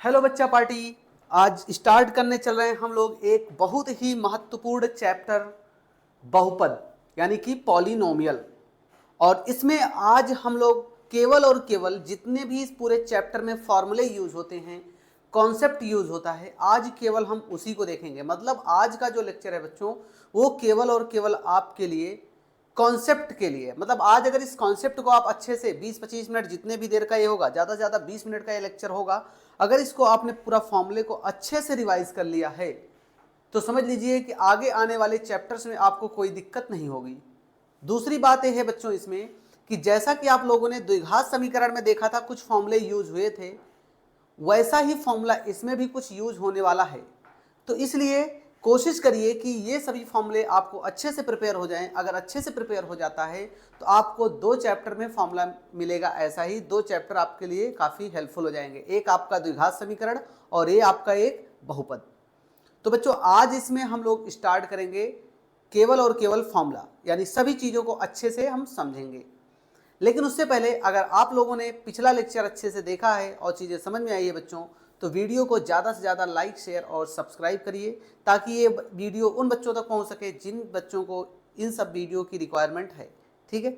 Hello बच्चा party. आज start करने चल रहे हैं हम लोग एक बहुत ही महत्वपूर्ण चैप्टर बहुपद यानी कि पॉलिनोमियल। और इसमें आज हम लोग केवल और केवल जितने भी इस पूरे चैप्टर में फॉर्मूले यूज होते हैं, कॉन्सेप्ट यूज होता है, आज केवल हम उसी को देखेंगे। मतलब आज का जो लेक्चर है बच्चों वो केवल और केवल आपके लिए कॉन्सेप्ट के लिए। मतलब आज अगर इस कॉन्सेप्ट को आप अच्छे से 20-25 मिनट जितने भी देर का ये होगा, ज़्यादा से ज़्यादा 20 मिनट का ये लेक्चर होगा, अगर इसको आपने पूरा फॉर्मूले को अच्छे से रिवाइज कर लिया है तो समझ लीजिए कि आगे आने वाले चैप्टर्स में आपको कोई दिक्कत नहीं होगी। दूसरी बात यह है बच्चों इसमें कि जैसा कि आप लोगों ने द्विघात समीकरण में देखा था कुछ फॉर्मूले यूज हुए थे, वैसा ही फॉर्मूला इसमें भी कुछ यूज होने वाला है। तो इसलिए कोशिश करिए कि ये सभी फॉर्मूले आपको अच्छे से प्रिपेयर हो जाएं। अगर अच्छे से प्रिपेयर हो जाता है तो आपको 2 चैप्टर में फॉर्मूला मिलेगा। ऐसा ही 2 चैप्टर आपके लिए काफ़ी हेल्पफुल हो जाएंगे, एक आपका द्विघात समीकरण और ये आपका एक बहुपद। तो बच्चों आज इसमें हम लोग स्टार्ट करेंगे केवल और केवल फॉर्मूला, यानी सभी चीज़ों को अच्छे से हम समझेंगे। लेकिन उससे पहले अगर आप लोगों ने पिछला लेक्चर अच्छे से देखा है और चीज़ें समझ में आई है बच्चों, तो वीडियो को ज़्यादा से ज़्यादा लाइक, शेयर और सब्सक्राइब करिए ताकि ये वीडियो उन बच्चों तक पहुंच सके जिन बच्चों को इन सब वीडियो की रिक्वायरमेंट है। ठीक है,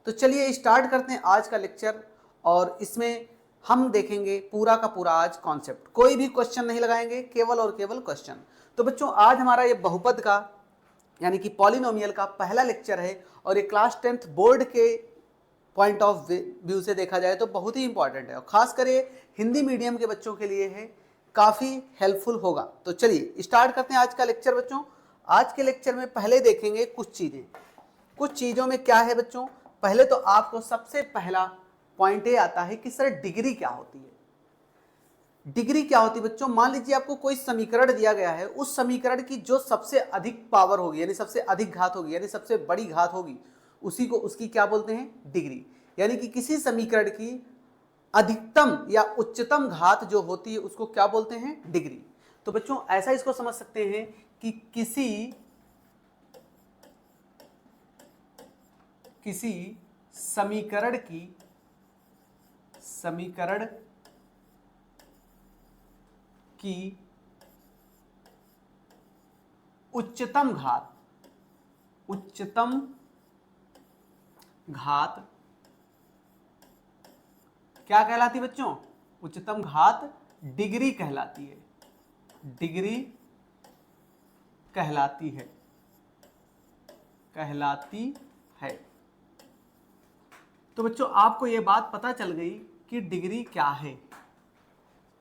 तो चलिए स्टार्ट करते हैं आज का लेक्चर। और इसमें हम देखेंगे पूरा का पूरा आज कॉन्सेप्ट, कोई भी क्वेश्चन नहीं लगाएंगे, केवल और केवल क्वेश्चन। तो बच्चों आज हमारा ये बहुपद का यानी कि पॉलिनोमियल का पहला लेक्चर है और ये क्लास 10th बोर्ड के पॉइंट ऑफ व्यू से देखा जाए तो बहुत ही इंपॉर्टेंट है और खास कर हिंदी मीडियम के बच्चों के लिए है, काफ़ी हेल्पफुल होगा। तो चलिए स्टार्ट करते हैं आज का लेक्चर बच्चों। आज के लेक्चर में पहले देखेंगे कुछ चीज़ें। कुछ चीज़ों में क्या है बच्चों, पहले तो आपको सबसे पहला पॉइंट ये आता है कि सर डिग्री क्या होती है। डिग्री क्या होती है बच्चों, मान लीजिए आपको कोई समीकरण दिया गया है, उस समीकरण की जो सबसे अधिक पावर होगी यानी सबसे अधिक घात होगी यानी सबसे बड़ी घात होगी, उसी को उसकी क्या बोलते हैं, डिग्री। यानी कि किसी समीकरण की अधिकतम या उच्चतम घात जो होती है उसको क्या बोलते हैं, डिग्री। तो बच्चों ऐसा इसको समझ सकते हैं कि किसी समीकरण की उच्चतम घात क्या कहलाती है बच्चों, उच्चतम घात डिग्री कहलाती है। डिग्री कहलाती है। तो बच्चों आपको यह बात पता चल गई कि डिग्री क्या है।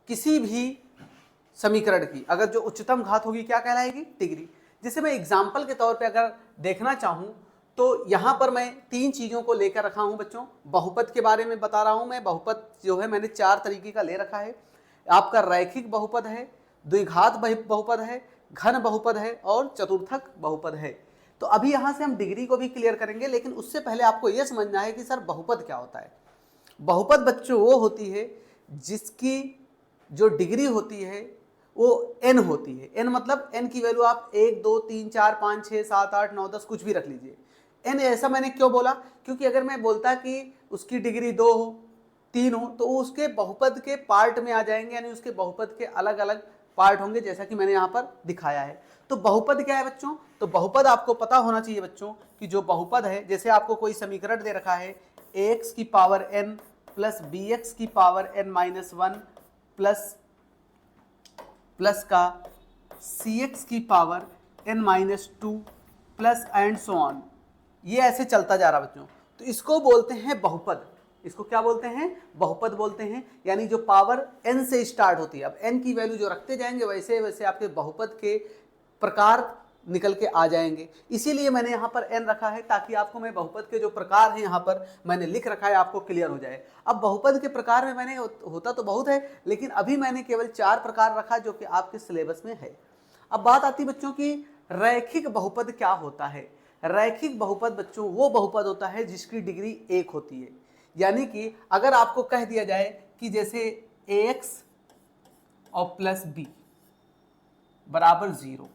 किसी भी समीकरण की अगर जो उच्चतम घात होगी क्या कहलाएगी, डिग्री। जिसे मैं एग्जाम्पल के तौर पे अगर देखना चाहूं तो यहां पर मैं 3 चीज़ों को लेकर रखा हूं बच्चों। बहुपद के बारे में बता रहा हूं मैं। बहुपद जो है मैंने 4 तरीके का ले रखा है। आपका रैखिक बहुपद है, द्विघात बहुपद है, घन बहुपद है और चतुर्थक बहुपद है। तो अभी यहां से हम डिग्री को भी क्लियर करेंगे, लेकिन उससे पहले आपको यह समझना है कि सर बहुपद क्या होता है। बहुपद बच्चों वो होती है जिसकी जो डिग्री होती है वो n होती है। n मतलब n की वैल्यू आप 1 2 3 4 5 6 7 8 9 10 कुछ भी रख लीजिए। n ऐसा मैंने क्यों बोला, क्योंकि अगर मैं बोलता कि उसकी डिग्री 2 हो 3 हो तो उसके बहुपद के पार्ट में आ जाएंगे, यानी उसके बहुपद के अलग अलग पार्ट होंगे, जैसा कि मैंने यहाँ पर दिखाया है। तो बहुपद क्या है बच्चों, तो बहुपद आपको पता होना चाहिए बच्चों कि जो बहुपद है, जैसे आपको कोई समीकरण दे रखा है ax की पावर n प्लस bx की पावर n माइनस 1 प्लस का cx की power n minus 2 plus and so on, ये ऐसे चलता जा रहा बच्चों। तो इसको बोलते हैं बहुपद। इसको क्या बोलते हैं, बहुपद बोलते हैं। यानी जो पावर n से स्टार्ट होती है, अब n की वैल्यू जो रखते जाएंगे वैसे वैसे आपके बहुपद के प्रकार निकल के आ जाएंगे। इसीलिए मैंने यहाँ पर n रखा है ताकि आपको मैं बहुपद के जो प्रकार हैं यहाँ पर मैंने लिख रखा है आपको क्लियर हो जाए। अब बहुपद के प्रकार में मैंने होता तो बहुत है, लेकिन अभी मैंने केवल 4 प्रकार रखा जो कि आपके सिलेबस में है। अब बात आती बच्चों की रैखिक बहुपद क्या होता है। रैखिक बहुपद बच्चों वो बहुपद होता है जिसकी डिग्री 1 होती है। यानी कि अगर आपको कह दिया जाए कि जैसे ax और प्लस b बराबर 0,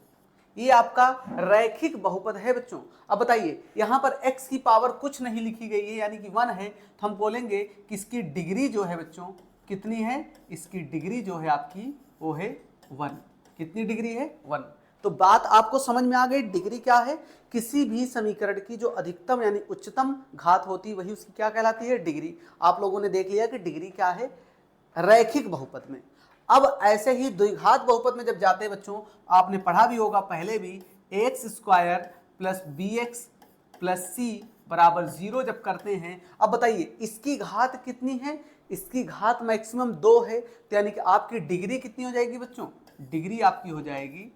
ये आपका रैखिक बहुपद है बच्चों। अब बताइए यहाँ पर x की पावर कुछ नहीं लिखी गई है यानी कि 1 है, तो हम बोलेंगे कि इसकी डिग्री जो है बच्चों कितनी है, इसकी डिग्री जो है आपकी वो है 1। कितनी डिग्री है, 1। तो बात आपको समझ में आ गई, डिग्री क्या है, किसी भी समीकरण की जो अधिकतम यानी उच्चतम घात होती है वही उसकी क्या कहलाती है, डिग्री। आप लोगों ने देख लिया कि डिग्री क्या है रैखिक बहुपद में। अब ऐसे ही द्विघात बहुपद में जब जाते हैं बच्चों, आपने पढ़ा भी होगा पहले भी, x square plus B x plus c बराबर 0 जब करते हैं। अब बताइए इसकी घात कितनी है, इसकी घात मैक्सिमम 2 है, तो यानी कि आपकी डिग्री कितनी हो जाएगी बच्चों, डिग्री आपकी हो जाएगी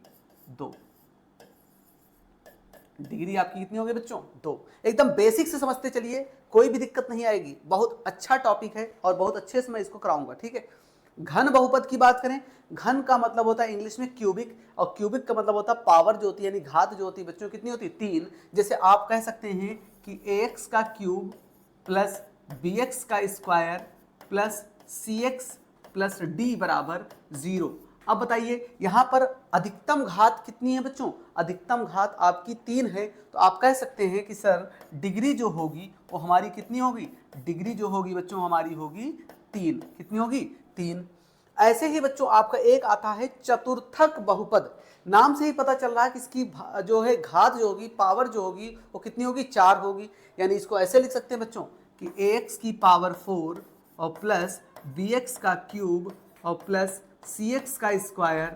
2। डिग्री आपकी कितनी होगी बच्चों, 2। एकदम बेसिक से समझते चलिए, कोई भी दिक्कत नहीं आएगी, बहुत अच्छा टॉपिक है और बहुत अच्छे से मैं इसको कराऊंगा, ठीक है। घन बहुपद की बात करें, घन का मतलब होता है इंग्लिश में क्यूबिक, और क्यूबिक का मतलब होता है पावर जो होती है यानी घात जो होती है बच्चों कितनी होती है, 3। जैसे आप कह सकते हैं कि ax का क्यूब प्लस bx का square plus cx plus d बराबर 0। अब बताइए यहाँ पर अधिकतम घात कितनी है बच्चों, अधिकतम घात आपकी 3 है, तो आप कह सकते हैं कि सर डिग्री जो होगी वो हमारी कितनी होगी, डिग्री जो होगी बच्चों हमारी होगी 3। कितनी होगी, 3। ऐसे ही बच्चों आपका एक आता है चतुर्थक बहुपद, नाम से ही पता चल रहा है कि इसकी जो है घात जो होगी, पावर जो होगी वो कितनी होगी, 4 होगी। यानी इसको ऐसे लिख सकते हैं बच्चों कि ax की पावर 4 और प्लस bx का क्यूब और प्लस cx का स्क्वायर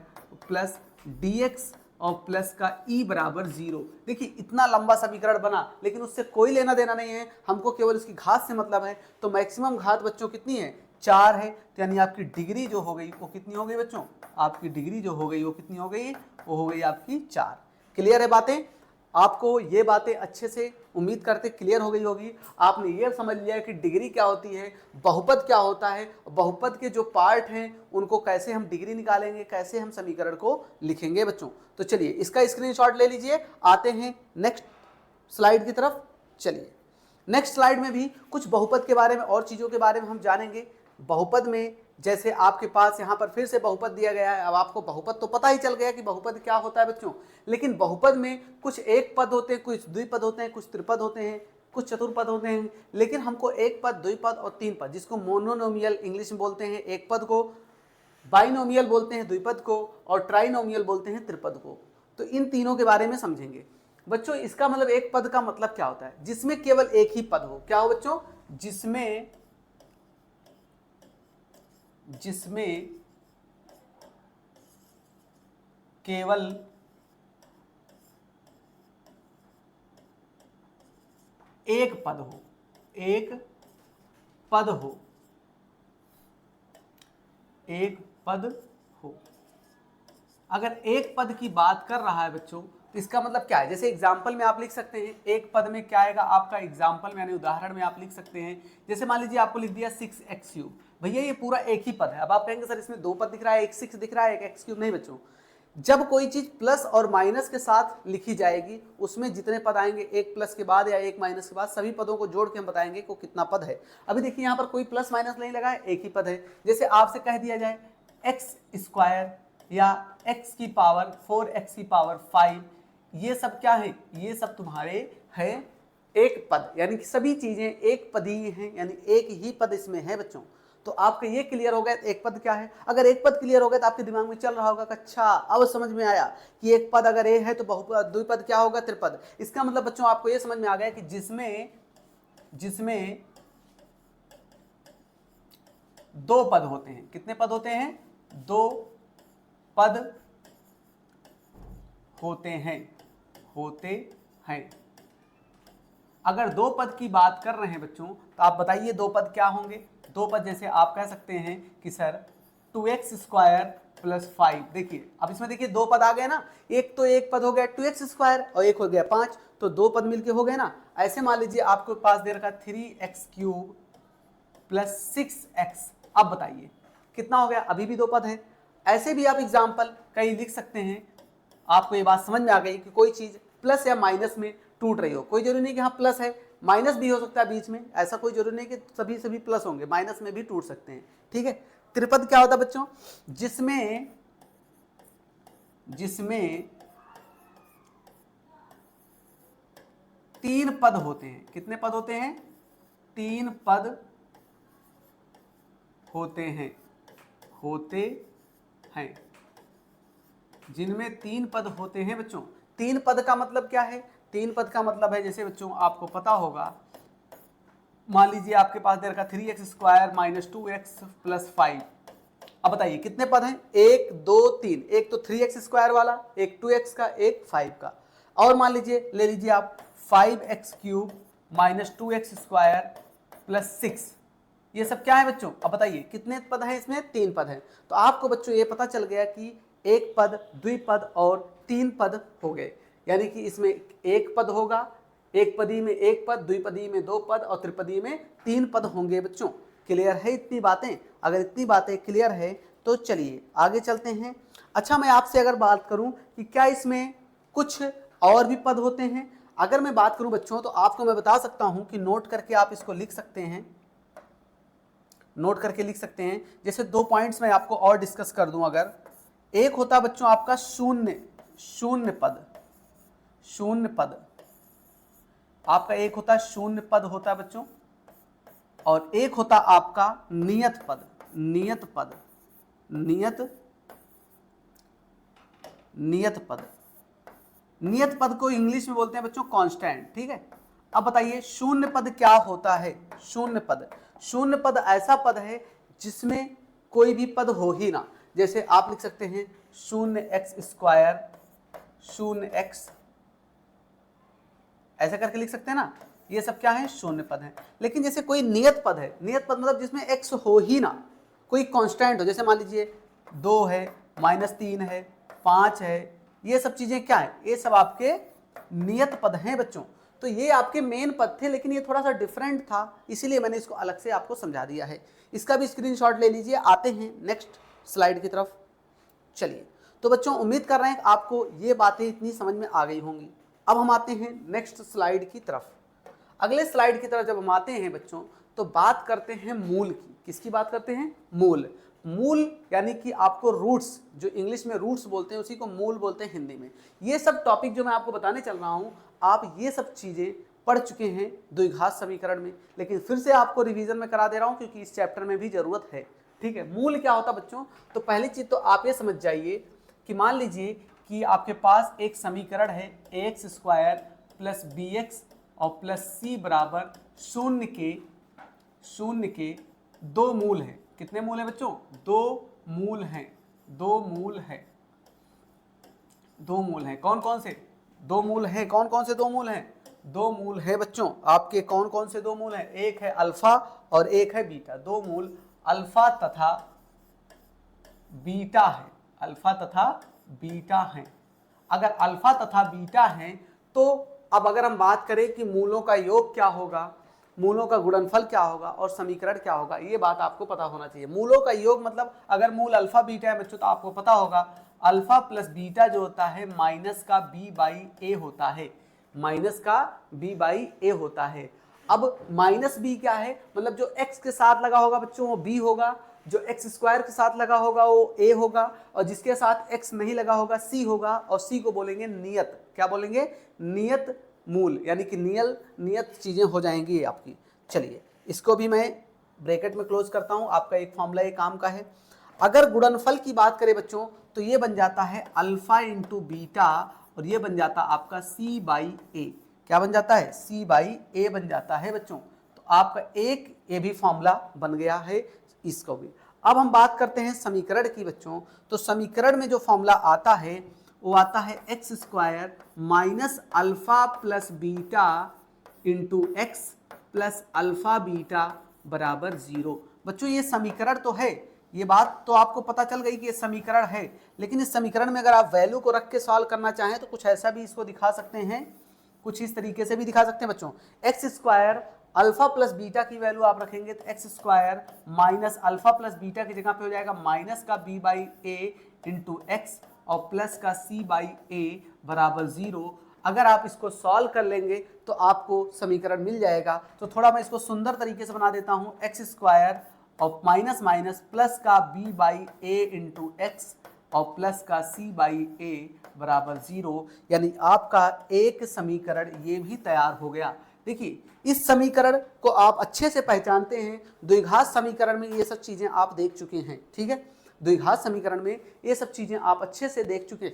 प्लस dx और प्लस का e बराबर 0। देखिए इतना लंबा समीकरण बना, लेकिन उससे कोई लेना देना नहीं है, हमको केवल इसकी घात से मतलब है। तो मैक्सिमम घात बच्चों कितनी है, 4 है, तो यानी आपकी डिग्री जो हो गई वो कितनी हो गई बच्चों, आपकी डिग्री जो हो गई वो कितनी हो गई, वो हो गई आपकी 4। क्लियर है बातें, आपको ये बातें अच्छे से उम्मीद करते क्लियर हो गई होगी। आपने ये समझ लिया कि डिग्री क्या होती है, बहुपद क्या होता है, बहुपद के जो पार्ट हैं उनको कैसे हम डिग्री निकालेंगे, कैसे हम समीकरण को लिखेंगे बच्चों। तो चलिए इसका स्क्रीनशॉट ले लीजिए, आते हैं नेक्स्ट स्लाइड की तरफ। चलिए नेक्स्ट स्लाइड में भी कुछ बहुपद के बारे में और चीज़ों के बारे में हम जानेंगे। बहुपद में जैसे आपके पास यहाँ पर फिर से बहुपद दिया गया है। अब आपको बहुपद तो पता ही चल गया कि बहुपद क्या होता है बच्चों, लेकिन बहुपद में कुछ एक पद होते हैं, कुछ द्विपद होते हैं, कुछ त्रिपद होते हैं, कुछ चतुर्पद होते हैं। लेकिन हमको एक पद, द्विपद और तीन पद, जिसको मोनोनोमियल इंग्लिश में बोलते हैं एक पद को, बाइनोमियल बोलते हैं द्विपद को, और ट्राइनोमियल बोलते हैं त्रिपद को। तो इन तीनों के बारे में समझेंगे बच्चों। इसका मतलब एक पद का मतलब क्या होता है, जिसमें केवल एक ही पद हो। क्या हो बच्चों, जिसमें केवल एक पद हो, एक पद हो, एक पद हो। अगर एक पद की बात कर रहा है बच्चों तो इसका मतलब क्या है, जैसे एग्जाम्पल में आप लिख सकते हैं एक पद में क्या आएगा आपका, एग्जाम्पल में यानी उदाहरण में आप लिख सकते हैं। जैसे मान लीजिए आपको लिख दिया 6x3, भैया ये पूरा एक ही पद है। अब आप कहेंगे सर इसमें दो पद दिख रहा है, एक 6 दिख रहा है, एक x3। नहीं बच्चों, जब कोई चीज प्लस और माइनस के साथ लिखी जाएगी उसमें जितने पद आएंगे, एक प्लस के बाद या एक माइनस के बाद, सभी पदों को जोड़ के हम बताएंगे को कितना पद है। अभी देखिए यहाँ पर कोई प्लस माइनस नहीं लगा है, एक ही पद है। जैसे आपसे कह दिया जाए एक्स स्क्वायर या x की पावर 4x की पावर 5, ये सब क्या है, ये सब तुम्हारे है एक पद, यानी कि सभी चीजें एक पदीय हैं, यानी एक ही पद इसमें है बच्चों। तो आपका ये क्लियर हो गया एक पद क्या है। अगर एक पद क्लियर हो गया तो आपके दिमाग में चल रहा होगा कि अच्छा अब समझ में आया कि एक पद अगर ए है तो बहुपद, द्विपद क्या होगा, त्रिपद। इसका मतलब बच्चों आपको ये समझ में आ गया कि जिसमें दो पद होते हैं। कितने पद होते हैं, दो पद होते हैं। अगर दो पद की बात कर रहे हैं बच्चों तो आप बताइए दो पद क्या होंगे। दो पद जैसे आप कह सकते हैं कि सर 2x स्क्वायर प्लस 5। देखिए अब इसमें देखिए दो पद आ गए ना, एक तो एक पद हो गया 2x स्क्वायर और एक हो गया 5, तो दो पद मिलके हो गए ना। ऐसे मान लीजिए आपको पास दे रखा 3x³ प्लस 6x। अब बताइए कितना हो गया, अभी भी दो पद है। ऐसे भी आप एग्जाम्पल कई लिख सकते हैं। आपको ये बात समझ में आ गई कि कोई चीज प्लस या माइनस में टूट रही हो, कोई जरूरी नहीं कि हाँ प्लस है, माइनस भी हो सकता है बीच में, ऐसा कोई जरूरी नहीं कि सभी प्लस होंगे, माइनस में भी टूट सकते हैं, ठीक है। त्रिपद क्या होता है बच्चों, जिसमें तीन पद होते हैं। कितने पद होते हैं, तीन पद होते हैं जिनमें 3 पद होते हैं बच्चों। 3 पद का मतलब क्या है? 3 पद का मतलब है, जैसे बच्चों आपको पता होगा, मान लीजिए आपके पास दे रखा 3x square minus 2x plus 5। अब बताइए कितने पद हैं? 1 2 3। एक तो 3x स्क्वायर वाला, एक 2x का, एक 5 का। और मान लीजिए, ले लीजिए आप 5x cube minus 2x square plus 6। ये सब क्या है बच्चों? अब बताइए कितने पद हैं इसमें? 3 पद हैं। तो आपको बच्चों ये पता चल गया कि एक पद, द्विपद और 3 पद हो गए। यानी कि इसमें एक पद होगा, एक पदी में एक पद, द्विपदी में 2 पद और त्रिपदी में 3 पद होंगे बच्चों। क्लियर है इतनी बातें? अगर इतनी बातें क्लियर है तो चलिए आगे चलते हैं। अच्छा, मैं आपसे अगर बात करूं कि क्या इसमें कुछ और भी पद होते हैं, अगर मैं बात करूं बच्चों तो आपको मैं बता सकता हूं कि नोट करके आप इसको लिख सकते हैं, नोट करके लिख सकते हैं। जैसे 2 पॉइंट्स मैं आपको और डिस्कस कर दूं। अगर एक होता बच्चों आपका शून्य पद, आपका एक होता शून्य पद होता है बच्चों, और एक होता आपका नियत पद को इंग्लिश में बोलते हैं बच्चों कांस्टेंट। ठीक है। अब बताइए शून्य पद क्या होता है? शून्य पद ऐसा पद है जिसमें कोई भी पद हो ही ना। जैसे आप लिख सकते हैं 0x स्क्वायर, 0x, ऐसा करके लिख सकते हैं ना। ये सब क्या है? शून्य पद है। लेकिन जैसे कोई नियत पद है, नियत पद मतलब जिसमें x हो ही ना, कोई कांस्टेंट हो, जैसे मान लीजिए 2 है, -3 है, 5 है, ये सब चीजें क्या है? ये सब आपके नियत पद हैं बच्चों। तो ये आपके मेन पद थे, लेकिन ये थोड़ा सा डिफरेंट था, इसीलिए मैंने इसको अलग से आपको समझा दिया है। इसका भी स्क्रीनशॉट ले लीजिए। आते हैं नेक्स्ट स्लाइड की तरफ। चलिए, तो बच्चों उम्मीद कर रहे हैं कि आपको ये बातें इतनी समझ में आ गई होंगी। अब हम आते हैं नेक्स्ट स्लाइड की तरफ। अगले स्लाइड की तरफ जब हम आते हैं बच्चों, तो बात करते हैं मूल की। किसकी बात करते हैं? मूल यानी कि आपको रूट्स, जो इंग्लिश में रूट्स बोलते हैं उसी को मूल बोलते हैं हिंदी में। ये सब टॉपिक जो मैं आपको बताने चल रहा हूँ, आप ये सब चीज़ें पढ़ चुके हैं द्विघात समीकरण में, लेकिन फिर से आपको रिवीजन में करा दे रहा हूँ क्योंकि इस चैप्टर में भी जरूरत है। ठीक है। मूल क्या होता बच्चों? तो पहली चीज़ तो आप ये समझ जाइए कि मान लीजिए कि आपके पास एक समीकरण है ax स्क्वायर प्लस bx और प्लस c बराबर शून्य के 2 मूल हैं। कितने मूल हैं बच्चों? 2 मूल हैं। 2 मूल हैं। कौन कौन से 2 मूल हैं? कौन कौन से 2 मूल हैं? 2 मूल है बच्चों आपके। कौन कौन से 2 मूल हैं? एक है अल्फा और एक है बीटा। 2 मूल अल्फा तथा बीटा है। अल्फा तथा बीटा हैं। अगर अल्फा तथा बीटा हैं तो अब अगर हम बात करें कि मूलों का योग क्या होगा, मूलों का गुणनफल क्या होगा और समीकरण क्या होगा, ये बात आपको पता होना चाहिए। मूलों का योग मतलब अगर मूल अल्फा बीटा है बच्चों, तो आपको पता होगा अल्फा प्लस बीटा जो होता है माइनस का b बाई ए होता है। माइनस का b बाई ए होता है। अब माइनस b क्या है? मतलब जो x के साथ लगा होगा बच्चों वो b होगा, जो x स्क्वायर के साथ लगा होगा वो a होगा, और जिसके साथ x नहीं लगा होगा c होगा, और c को बोलेंगे नियत। क्या बोलेंगे? नियत मूल, यानी कि नियत चीजें हो जाएंगी आपकी। चलिए इसको भी मैं ब्रैकेट में क्लोज करता हूं। आपका एक फॉर्मूला ये काम का है। अगर गुणनफल की बात करें बच्चों तो ये बन जाता है अल्फा इंटू बीटा, और ये बन जाता आपका c बाई ए। क्या बन जाता है? c बाई ए बन जाता है बच्चों। तो आपका एक ये भी फॉर्मूला बन गया है, इसको भी। अब हम बात करते हैं समीकरण की बच्चों। तो समीकरण में जो फॉर्मूला आता है वो आता है x square minus alpha plus beta into x plus alpha beta बराबर 0। बच्चों ये समीकरण तो है, ये बात तो आपको पता चल गई कि ये समीकरण है, लेकिन इस समीकरण में अगर आप वैल्यू को रख के सॉल्व करना चाहें तो कुछ ऐसा भी इसको दिखा सकते हैं, कुछ इस तरीके से भी दिखा सकते हैं बच्चों। X square alpha plus beta की वैल्यू आप रखेंगे तो x square minus alpha plus beta की जगह पे हो जाएगा माइनस का b by A into x और प्लस का c बाई ए बराबर 0। अगर आप इसको सॉल्व कर लेंगे तो आपको समीकरण मिल जाएगा। तो थोड़ा मैं इसको सुंदर तरीके से बना देता हूँ। एक्स स्क्वायर और माइनस माइनस प्लस का b by A into x और प्लस का c बाई ए बराबर 0, यानी आपका एक समीकरण ये भी तैयार हो गया। देखिए इस समीकरण को आप अच्छे से पहचानते हैं, द्विघात समीकरण में ये सब चीजें आप देख चुके हैं, ठीक है, द्विघात समीकरण में ये सब चीजें आप अच्छे से देख चुके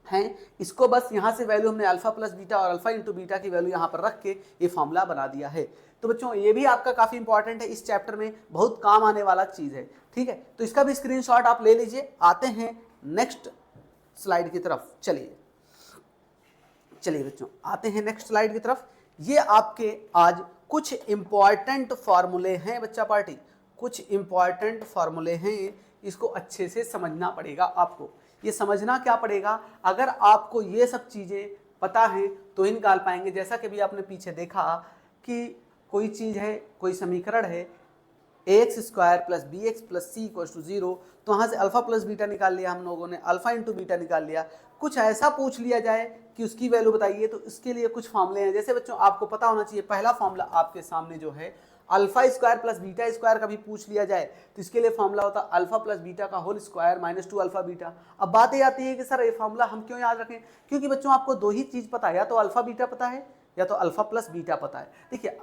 हैं। इसको बस यहाँ से वैल्यू हमने अल्फा प्लस बीटा और अल्फा इंटू बीटा की वैल्यू यहाँ पर रख के ये फॉर्मूला बना दिया है। तो बच्चों ये भी आपका काफी इंपॉर्टेंट है, इस चैप्टर में बहुत काम आने वाला चीज है, ठीक है। तो इसका भी स्क्रीनशॉट आप ले लीजिए। आते हैं नेक्स्ट स्लाइड की तरफ। चलिए बच्चों आते हैं नेक्स्ट स्लाइड की तरफ। ये आपके आज कुछ इंपॉर्टेंट फॉर्मूले हैं बच्चा पार्टी, कुछ इंपॉर्टेंट फॉर्मूले हैं, इसको अच्छे से समझना पड़ेगा आपको। ये समझना क्या पड़ेगा, अगर आपको ये सब चीजें पता है तो ही निकाल पाएंगे। जैसा कि भी आपने पीछे देखा कि कोई चीज है, कोई समीकरण है ax square plus B x plus C equal to 0, तो वहाँ से अल्फा प्लस बीटा निकाल लिया हम लोगों ने, अल्फा इंटू बीटा निकाल लिया। कुछ ऐसा पूछ लिया जाए कि उसकी वैल्यू बताइए, तो इसके लिए कुछ फॉर्मूले हैं। जैसे बच्चों आपको पता होना चाहिए, पहला फॉर्मूला आपके सामने जो है alpha square plus beta square का भी पूछ लिया जाए तो इसके लिए फॉर्मूला होता है अल्फा प्लस बीटा का whole square minus 2 alpha beta. अब बात ये आती है कि सर ये फॉर्मूला हम क्यों याद रखें, क्योंकि बच्चों आपको दो ही चीज पता है, या तो अल्फा बीटा पता है या तो अल्फा प्लस बीटा पता है। देखिए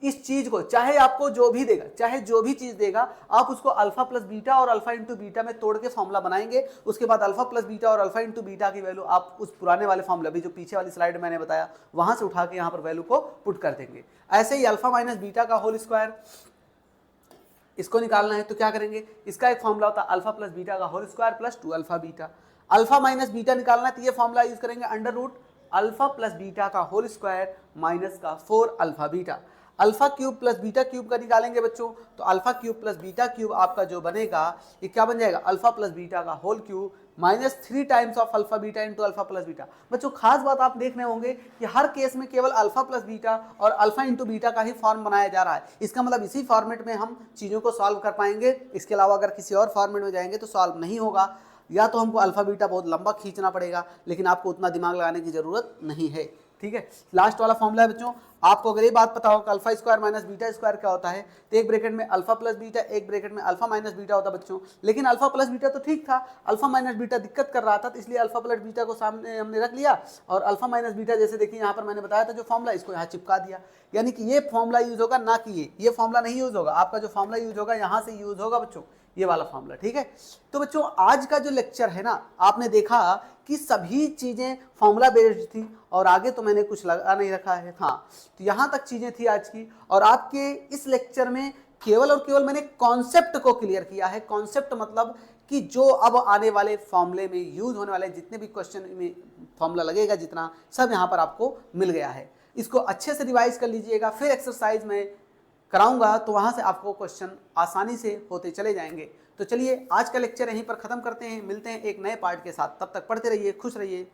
इस चीज को चाहे आपको जो भी देगा, चाहे जो भी चीज देगा, आप उसको अल्फा प्लस बीटा और अल्फा इंटू बीटा में तोड़ के फॉर्मूला बनाएंगे। उसके बाद अल्फा प्लस बीटा और अल्फा इंटू बीटा की वैल्यू आप उस पुराने वाले फॉर्मूला भी जो पीछे वाली स्लाइड में मैंने बताया वहां से उठा के यहाँ पर वैल्यू को पुट कर देंगे। ऐसे ही अल्फा माइनस बीटा का होल स्क्वायर, इसको निकालना है तो क्या करेंगे, इसका एक फॉर्मूला होता है अल्फा प्लस बीटा का whole square plus 2 alpha beta. Alpha minus beta निकालना है तो ये फॉर्मूला यूज करेंगे under root alpha plus beta का होल स्क्वायर माइनस का 4 alpha beta. Alpha cube plus beta cube का निकालेंगे बच्चों, तो alpha cube plus beta cube आपका जो बनेगा ये क्या बन जाएगा, अल्फा प्लस बीटा का whole cube minus 3 times of alpha beta into alpha plus beta. बच्चों खास बात आप देख रहे होंगे कि हर केस में केवल अल्फा प्लस बीटा और अल्फा इंटू बीटा का ही फॉर्म बनाया जा रहा है। इसका मतलब इसी फॉर्मेट में हम चीज़ों को सॉल्व कर पाएंगे, इसके अलावा अगर किसी और फॉर्मेट में जाएंगे तो सॉल्व नहीं होगा। या तो हमको अल्फा बीटा बहुत लंबा खींचना पड़ेगा, लेकिन आपको उतना दिमाग लगाने की जरूरत नहीं है, ठीक है। लास्ट वाला फॉर्मूला है बच्चों, आपको अगर ये बात पता हो कि alpha square minus beta square क्या होता है, तो एक ब्रैकेट में अल्फा प्लस बीटा, एक ब्रैकेट में अल्फा माइनस बीटा होता बच्चों। लेकिन अल्फा प्लस बीटा तो ठीक था, अल्फा माइनस बीटा दिक्कत कर रहा था, तो इसलिए अल्फा प्लस बीटा को सामने हमने रख लिया और अल्फा माइनस बीटा जैसे देखिए यहाँ पर मैंने बताया था जो फॉर्मूला, इसको यहाँ चिपका दिया। यानी कि ये फॉर्मूला यूज होगा, ना कि ये फॉर्मूला नहीं यूज होगा। आपका जो फॉर्मूला यूज होगा यहाँ से यूज होगा बच्चों, ये वाला फॉर्मूला, ठीक है। तो बच्चों आज का जो लेक्चर है ना, आपने देखा कि सभी चीजें फॉर्मूला बेस्ड थी और आगे तो मैंने कुछ लगा नहीं रखा है, हाँ। तो यहाँ तक चीजें थी आज की, और आपके इस लेक्चर में केवल और केवल मैंने कॉन्सेप्ट को क्लियर किया है। कॉन्सेप्ट मतलब कि जो अब आने वाले फॉर्मूले में यूज होने वाले जितने भी क्वेश्चन में फॉर्मूला लगेगा, जितना सब यहाँ पर आपको मिल गया है। इसको अच्छे से रिवाइज कर लीजिएगा, फिर एक्सरसाइज में कराऊंगा तो वहां से आपको क्वेश्चन आसानी से होते चले जाएंगे। तो चलिए आज का लेक्चर यहीं पर खत्म करते हैं, मिलते हैं एक नए पार्ट के साथ। तब तक पढ़ते रहिए, खुश रहिए।